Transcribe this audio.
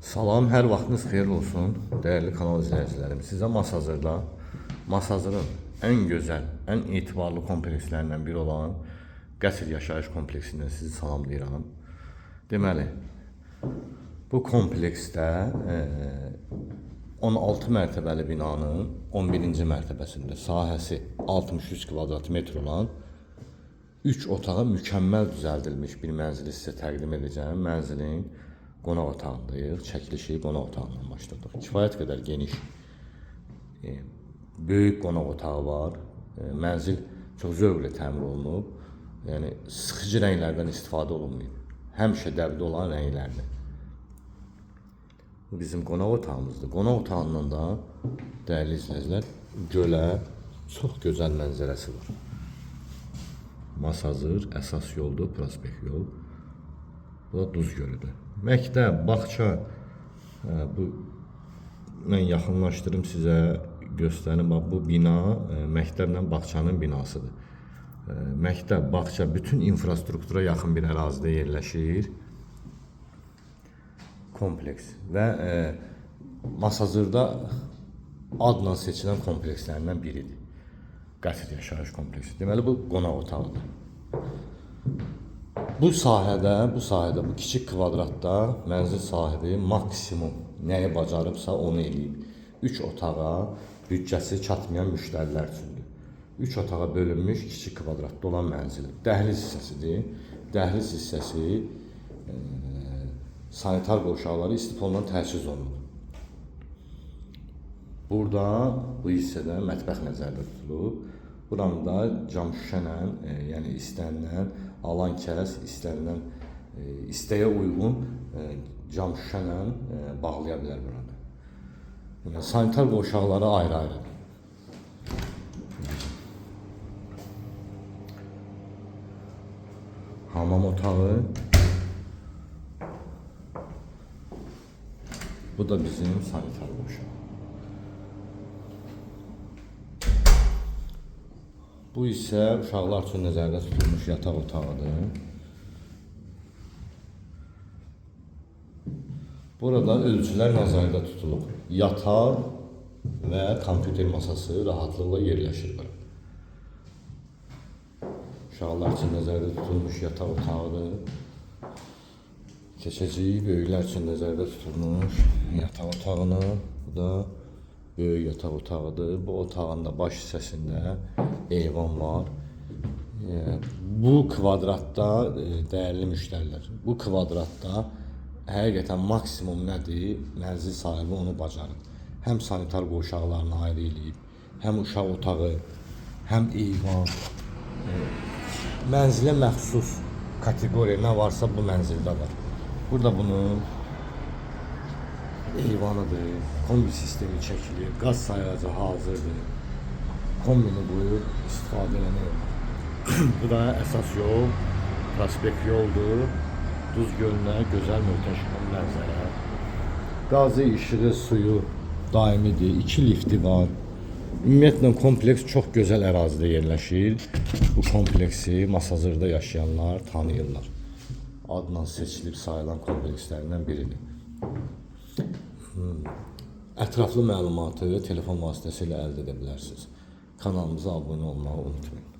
Salam, hər vaxtınız xeyir olsun, dəyərli kanal izləyicilərim. Sizə Masazırda, Masazırın ən gözəl, ən etibarlı komplekslərindən biri olan Qəsr Yaşayış kompleksindən sizi salamlayıram. Deməli, bu kompleksdə 16 mərtəbəli binanın 11-ci mərtəbəsində sahəsi 63 kvadrat metr olan 3 otağa mükəmməl düzəldilmiş bir mənzili sizə təqdim edəcəm. Mənzilin qonaq otağındayıq. Çəkilişi qonaq otağından başladıq. Kifayət qədər geniş, böyük qonaq otağı var. Mənzil çox zövqlə təmir olunub. Yəni sıxıcı rənglərdən istifadə olunmayıb. Həmişə dəbdə olan rənglərdir. Bu bizim qonaq otağımızdır. Qonaq otağından da dəyərli izləyicilər, gölə çox gözəl mənzərəsi var. Masazır, əsas yoldur, prospekt yol. Bu da Duz gölüdür. Məktəb, bağça, mən yaxınlaşdırım sizə, göstərim. Bax, bu bina məktəblə bağçanın binasıdır. Məktəb, bağça, bütün infrastruktura yaxın bir ərazidə yerləşir. Kompleks və Masazırda adla seçilən komplekslərindən biridir. Qəsr Yaşayış kompleksi. Deməli, bu qonaq otağıdır. Bu sahədə, bu kiçik kvadratda mənzil sahibi maksimum nəyi bacarıbsa onu eləyib. 3 otağa büdcəsi çatmayan müştərilər üçündür. 3 otağa bölünmüş kiçik kvadratda olan mənzildir. Dəhliz hissəsidir. Dəhliz hissəsi sanitar qovşaqları istifoldan təchiz olunur. Burada bu hissədə mətbəx nəzərdə tutulub. Buranı da cam şüşənlə, yəni istənilən alan kəs, istənilən istəyə uyğun cam şüşənlə bağlaya bilər burada. Yəni, sanitar qovşaqları ayrı-ayrıdır. Hamam otağı. Bu da bizim sanitar qovşağı. Bu isə uşaqlar üçün nəzərdə tutulmuş yataq otağıdır. Burada ölçülər nəzərdə tutulub. Yataq və kompüter masası rahatlıqla yerləşir. Uşaqlar üçün nəzərdə tutulmuş yataq otağıdır. Keçəcəyik böyüklər üçün nəzərdə tutulmuş yataq otağına. Bu da böyük yataq otağıdır. Bu otağın da baş hissəsində eyvan var. Bu kvadratda, dəyərli müştərilər, bu kvadratda həqiqətən maksimum nədir? Mənzil sahibi onu bacarıb. Həm sanitar qovşaqlarını ayrı eləyib, həm uşaq otağı, həm eyvan. Mənzilə məxsus kateqoriya nə varsa bu mənzildə var. Burada bunun eyvanıdır, kombi sistemi çəkilir, qaz sayacı hazırdır. Kombini buyur, istifadə edilmir. Bu da əsas yol, prospekt yoldur. Duz gölünə gözəl, möhtəşəm mənzərə. Qazı, işığı, suyu daimidir, 2 lifti var. Ümumiyyətlə, kompleks çox gözəl ərazidə yerləşir. Bu kompleksi Masazırda yaşayanlar tanıyırlar. Adla seçilib sayılan komplekslərindən biridir. Ətraflı məlumatı telefon vasitəsilə əldə edə bilərsiniz. Kanalımıza abunə olmağı unutmayın.